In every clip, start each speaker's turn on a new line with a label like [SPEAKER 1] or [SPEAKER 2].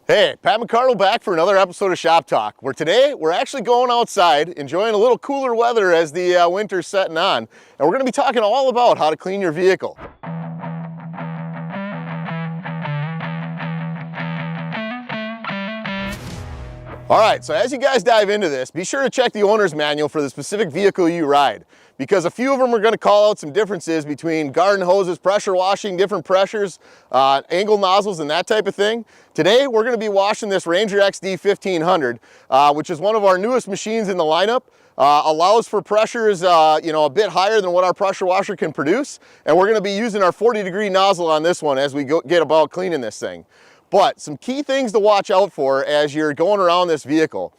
[SPEAKER 1] Hey, Pat McCardle back for another episode of Shop Talk, where today we're actually going outside, enjoying a little cooler weather as the winter's setting on, and we're going to be talking all about how to clean your vehicle. All right, so as you guys dive into this, be sure to check the owner's manual for the specific vehicle you ride, because a few of them are going to call out some differences between garden hoses, pressure washing, different pressures, angle nozzles, and that type of thing. Today, we're going to be washing this Ranger XD 1500, which is one of our newest machines in the lineup. Allows for pressures, a bit higher than what our pressure washer can produce, and we're going to be using our 40-degree nozzle on this one as we get about cleaning this thing. But some key things to watch out for as you're going around this vehicle.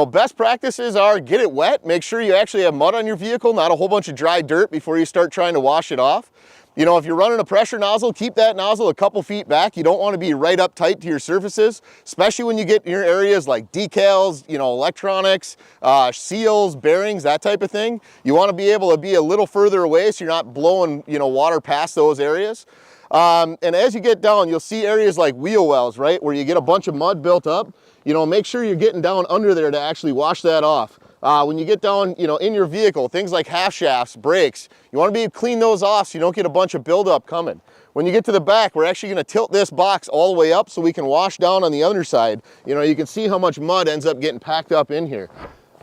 [SPEAKER 1] Best practices are get it wet. Make sure you actually have mud on your vehicle, not a whole bunch of dry dirt before you start trying to wash it off. If you're running a pressure nozzle, keep that nozzle a couple feet back. You don't want to be right up tight to your surfaces, especially when you get in your areas like decals, electronics, seals, bearings, that type of thing. You want to be able to be a little further away so you're not blowing, water past those areas. And as you get down, you'll see areas like wheel wells, right, where you get a bunch of mud built up. Make sure you're getting down under there to actually wash that off. When you get down, in your vehicle, things like half shafts, brakes, you want to be able to clean those off so you don't get a bunch of buildup coming. When you get to the back, we're actually going to tilt this box all the way up so we can wash down on the underside. You can see how much mud ends up getting packed up in here.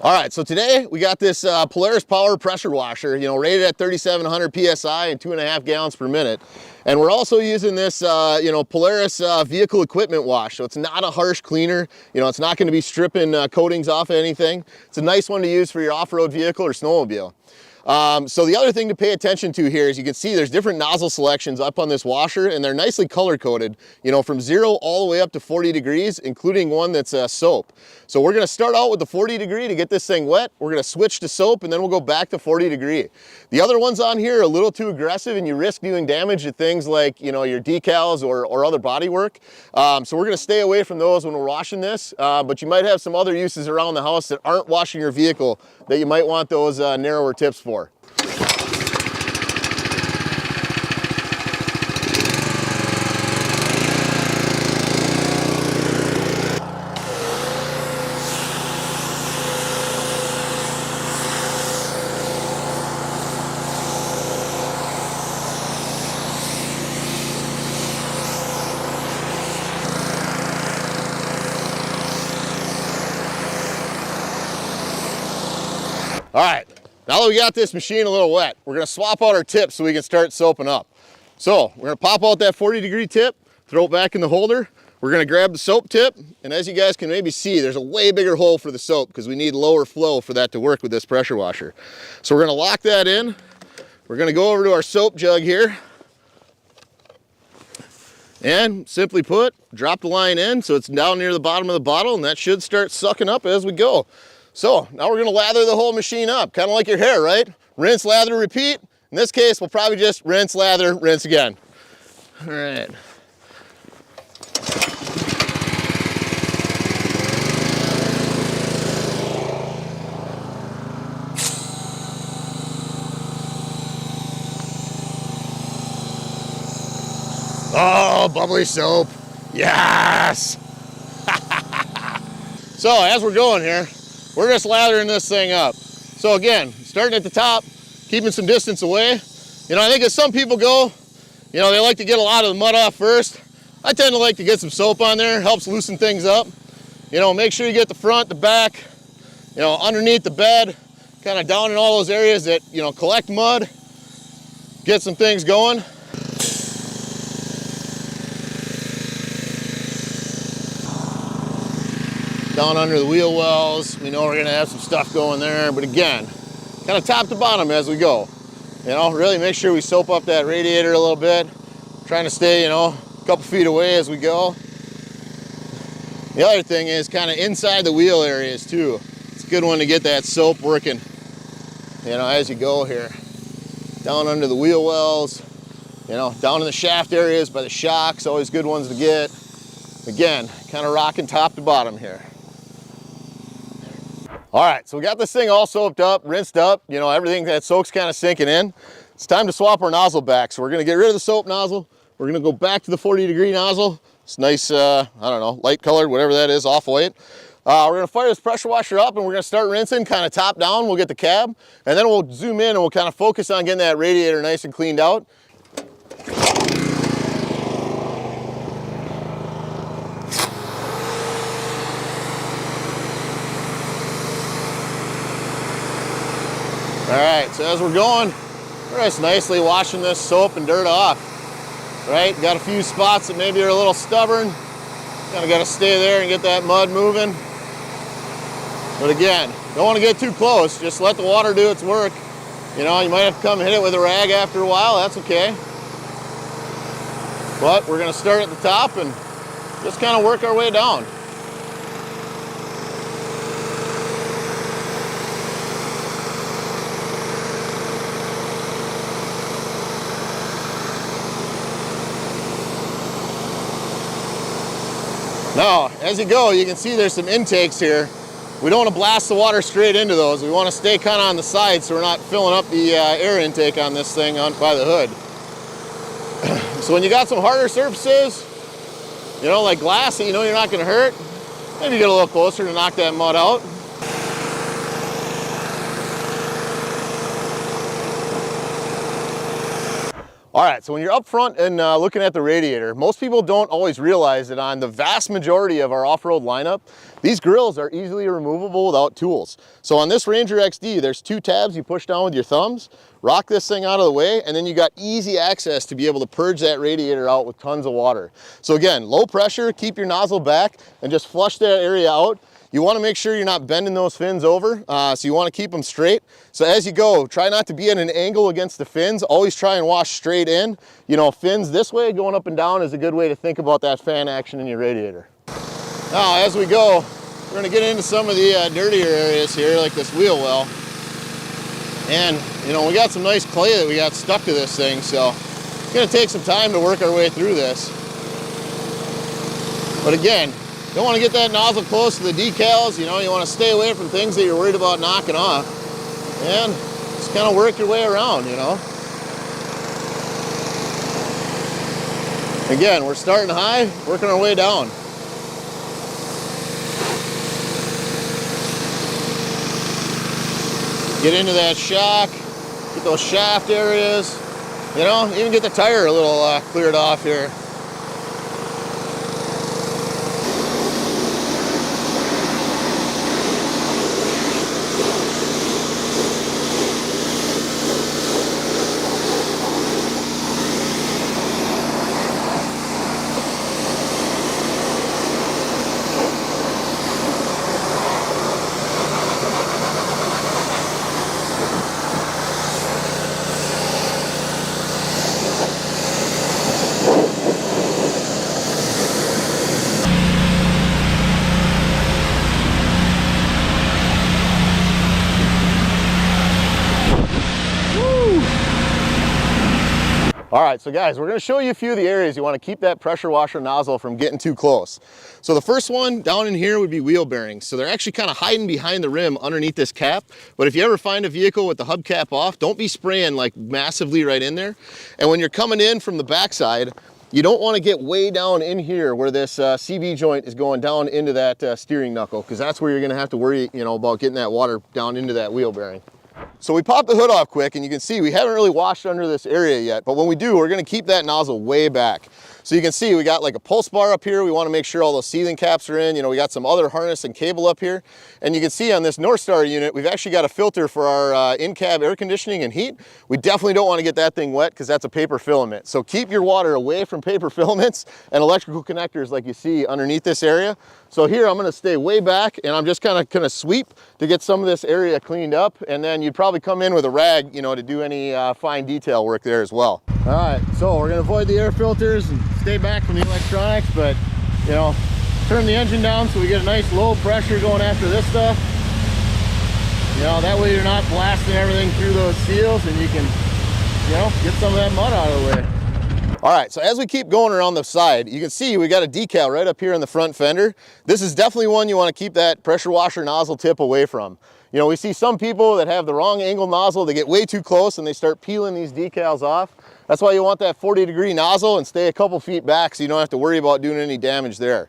[SPEAKER 1] All right, so today we got this Polaris Power Pressure Washer, rated at 3,700 PSI and 2.5 gallons per minute. And we're also using this, Polaris Vehicle Equipment Wash. So it's not a harsh cleaner. It's not going to be stripping coatings off of anything. It's a nice one to use for your off-road vehicle or snowmobile. So the other thing to pay attention to here is you can see there's different nozzle selections up on this washer, and they're nicely color coded, from 0 all the way up to 40 degrees, including one that's soap. So we're going to start out with the 40 degree to get this thing wet. We're going to switch to soap, and then we'll go back to 40 degree. The other ones on here are a little too aggressive, and you risk doing damage to things like, your decals or other body work. So we're going to stay away from those when we're washing this, but you might have some other uses around the house that aren't washing your vehicle that you might want those narrower tips for. All right, now that we got this machine a little wet, we're gonna swap out our tips so we can start soaping up. So we're gonna pop out that 40-degree tip, throw it back in the holder. We're gonna grab the soap tip, and as you guys can maybe see, there's a way bigger hole for the soap because we need lower flow for that to work with this pressure washer. So we're gonna lock that in. We're gonna go over to our soap jug here, and simply put, drop the line in so it's down near the bottom of the bottle, and that should start sucking up as we go. So now we're gonna lather the whole machine up, kind of like your hair, right? Rinse, lather, repeat. In this case, we'll probably just rinse, lather, rinse again. All right. Oh, bubbly soap. Yes! So as we're going here, we're just lathering this thing up. So again, starting at the top, keeping some distance away. I think as some people go, they like to get a lot of the mud off first. I tend to like to get some soap on there, helps loosen things up. Make sure you get the front, the back, underneath the bed, kind of down in all those areas that, collect mud, get some things going. Down under the wheel wells, we know we're gonna have some stuff going there, but again, kind of top to bottom as we go. Really make sure we soap up that radiator a little bit, trying to stay, a couple feet away as we go. The other thing is kind of inside the wheel areas too. It's a good one to get that soap working, as you go here. Down under the wheel wells, down in the shaft areas by the shocks, always good ones to get. Again, kind of rocking top to bottom here. All right, so we got this thing all soaped up, rinsed up, everything, that soak's kind of sinking in. It's time to swap our nozzle back. So we're gonna get rid of the soap nozzle. We're gonna go back to the 40-degree nozzle, It's nice, I don't know, light colored, whatever that is, off-white. We're gonna fire this pressure washer up and we're gonna start rinsing kind of top down. We'll get the cab and then we'll zoom in and we'll kind of focus on getting that radiator nice and cleaned out. All right, so as we're going, we're just nicely washing this soap and dirt off, right? Got a few spots that maybe are a little stubborn. Kind of got to stay there and get that mud moving. But again, don't want to get too close. Just let the water do its work. You know, you might have to come hit it with a rag after a while. That's okay. But we're going to start at the top and just kind of work our way down. Now, as you go, you can see there's some intakes here. We don't want to blast the water straight into those. We want to stay kind of on the side so we're not filling up the air intake on this thing by the hood. So when you got some harder surfaces, you know, like glass that you know you're not going to hurt, maybe get a little closer to knock that mud out. All right, so when you're up front and looking at the radiator, most people don't always realize that on the vast majority of our off-road lineup, these grills are easily removable without tools. So on this Ranger XD, there's 2 tabs you push down with your thumbs, rock this thing out of the way, and then you got easy access to be able to purge that radiator out with tons of water. So again, low pressure, keep your nozzle back, and just flush that area out. You want to make sure you're not bending those fins over, so you want to keep them straight. So as you go, try not to be at an angle against the fins. Always try and wash straight in. You know, fins this way, going up and down is a good way to think about that fan action in your radiator. Now, as we go, we're going to get into some of the dirtier areas here, like this wheel well. And, you know, we got some nice clay that we got stuck to this thing, so it's going to take some time to work our way through this. But again, don't want to get that nozzle close to the decals. You know, you want to stay away from things that you're worried about knocking off. And just kind of work your way around, you know. Again, we're starting high, working our way down. Get into that shock, get those shaft areas, you know, even get the tire a little cleared off here. All right, so guys, we're gonna show you a few of the areas you wanna keep that pressure washer nozzle from getting too close. So the first one down in here would be wheel bearings. So they're actually kind of hiding behind the rim underneath this cap. But if you ever find a vehicle with the hubcap off, don't be spraying like massively right in there. And when you're coming in from the backside, you don't want to get way down in here where this CV joint is going down into that steering knuckle, because that's where you're gonna have to worry, you know, about getting that water down into that wheel bearing. So we popped the hood off quick, and you can see we haven't really washed under this area yet, but when we do, we're gonna keep that nozzle way back. So you can see we got like a pulse bar up here. We wanna make sure all those sealing caps are in. You know, we got some other harness and cable up here. And you can see on this North Star unit, we've actually got a filter for our in-cab air conditioning and heat. We definitely don't wanna get that thing wet because that's a paper filament. So keep your water away from paper filaments and electrical connectors like you see underneath this area. So here I'm gonna stay way back, and I'm just gonna sweep to get some of this area cleaned up, and then you'd probably come in with a rag, you know, to do any fine detail work there as well. All right, so we're gonna avoid the air filters and stay back from the electronics, but you know, turn the engine down so we get a nice low pressure going after this stuff. You know, that way you're not blasting everything through those seals, and you can, you know, get some of that mud out of the way. All right, so as we keep going around the side, you can see we got a decal right up here in the front fender. This is definitely one you want to keep that pressure washer nozzle tip away from. You know, we see some people that have the wrong angle nozzle, they get way too close and they start peeling these decals off. That's why you want that 40-degree nozzle and stay a couple feet back so you don't have to worry about doing any damage there.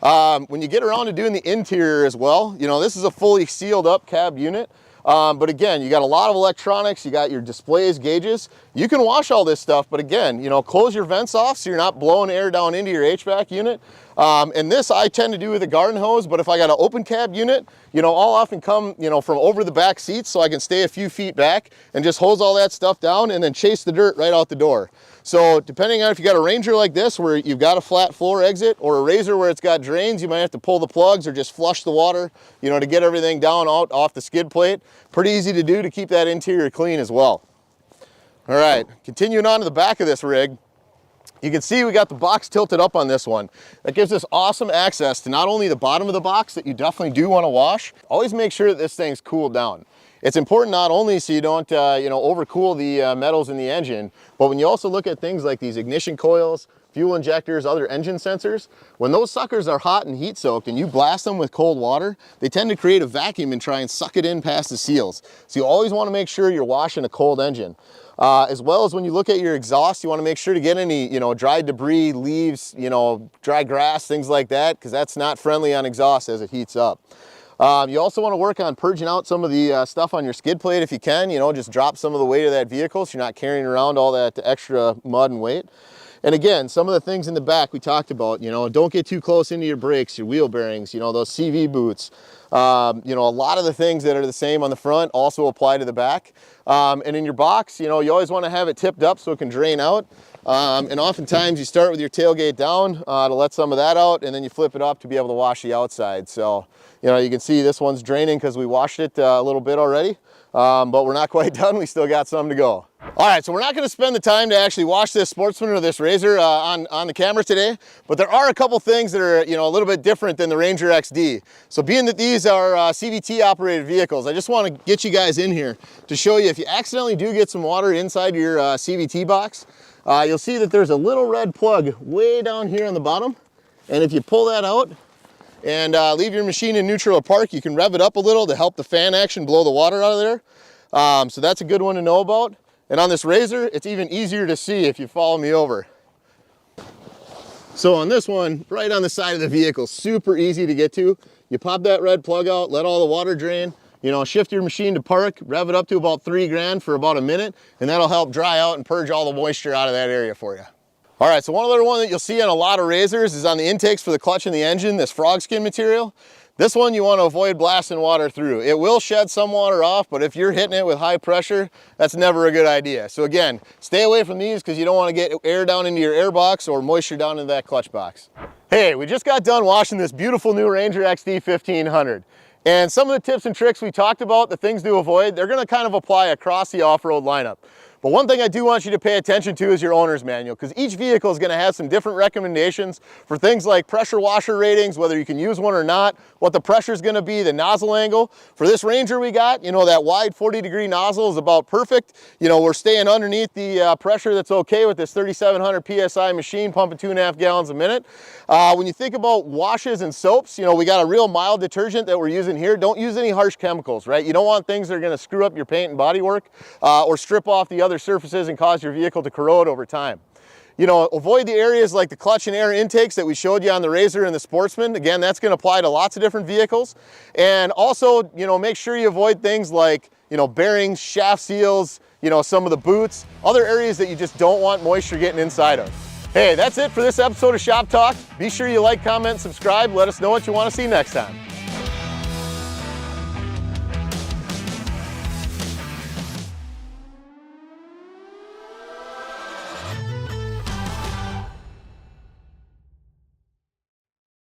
[SPEAKER 1] When you get around to doing the interior as well, you know, this is a fully sealed up cab unit. But again, you got a lot of electronics, you got your displays, gauges. You can wash all this stuff, but again, you know, close your vents off so you're not blowing air down into your HVAC unit. And this I tend to do with a garden hose, but if I got an open cab unit, you know, I'll often come, you know, from over the back seats so I can stay a few feet back and just hose all that stuff down and then chase the dirt right out the door. So depending on if you got a Ranger like this where you've got a flat floor exit, or a Razor where it's got drains, you might have to pull the plugs or just flush the water, you know, to get everything down out off the skid plate. Pretty easy to do to keep that interior clean as well. All right, continuing on to the back of this rig, you can see we got the box tilted up on this one. That gives us awesome access to not only the bottom of the box that you definitely do want to wash, always make sure that this thing's cooled down. It's important not only so you don't you know, overcool the metals in the engine, but when you also look at things like these ignition coils, fuel injectors, other engine sensors, when those suckers are hot and heat soaked and you blast them with cold water, they tend to create a vacuum and try and suck it in past the seals. So you always want to make sure you're washing a cold engine. As well as when you look at your exhaust, you want to make sure to get any, you know, dry debris, leaves, you know, dry grass, things like that, because that's not friendly on exhaust as it heats up. You also want to work on purging out some of the stuff on your skid plate if you can, you know, just drop some of the weight of that vehicle so you're not carrying around all that extra mud and weight. And again, some of the things in the back we talked about, you know, don't get too close into your brakes, your wheel bearings, you know, those CV boots. You know, a lot of the things that are the same on the front also apply to the back. And in your box, you know, you always want to have it tipped up so it can drain out. And oftentimes you start with your tailgate down to let some of that out, and then you flip it up to be able to wash the outside. So, you know, you can see this one's draining because we washed it a little bit already, but we're not quite done. We still got some to go. All right, so we're not going to spend the time to actually wash this Sportsman or this Razor on the camera today, but there are a couple things that are, you know, a little bit different than the Ranger XD. So being that these are CVT operated vehicles, I just want to get you guys in here to show you if you accidentally do get some water inside your CVT box, you'll see that there's a little red plug way down here on the bottom. And if you pull that out and leave your machine in neutral or park, you can rev it up a little to help the fan action blow the water out of there. So that's a good one to know about. And on this Razor, it's even easier to see if you follow me over. So on this one, right on the side of the vehicle, super easy to get to. You pop that red plug out, let all the water drain, you know, shift your machine to park, rev it up to about 3 grand for about a minute, and that'll help dry out and purge all the moisture out of that area for you. All right, so one other one that you'll see on a lot of Razors is on the intakes for the clutch and the engine, this frog skin material. This one you want to avoid blasting water through. It will shed some water off, but if you're hitting it with high pressure, that's never a good idea. So again, stay away from these because you don't want to get air down into your air box or moisture down into that clutch box. Hey, we just got done washing this beautiful new Ranger XD 1500. And some of the tips and tricks we talked about, the things to avoid, they're going to kind of apply across the off-road lineup. But one thing I do want you to pay attention to is your owner's manual, because each vehicle is going to have some different recommendations for things like pressure washer ratings, whether you can use one or not, what the pressure is going to be, the nozzle angle. For this Ranger we got, you know, that wide 40-degree nozzle is about perfect. You know, we're staying underneath the pressure that's okay with this 3,700 PSI machine pumping 2.5 gallons a minute. When you think about washes and soaps, you know, we got a real mild detergent that we're using here. Don't use any harsh chemicals, right? You don't want things that are going to screw up your paint and bodywork or strip off the other surfaces and cause your vehicle to corrode over time. You know, avoid the areas like the clutch and air intakes that we showed you on the Razor and the Sportsman. Again, that's going to apply to lots of different vehicles. And also, you know, make sure you avoid things like, you know, bearings, shaft seals, you know, some of the boots, other areas that you just don't want moisture getting inside of. Hey, that's it for this episode of Shop Talk. Be sure you like, comment, subscribe. Let us know what you want to see next time.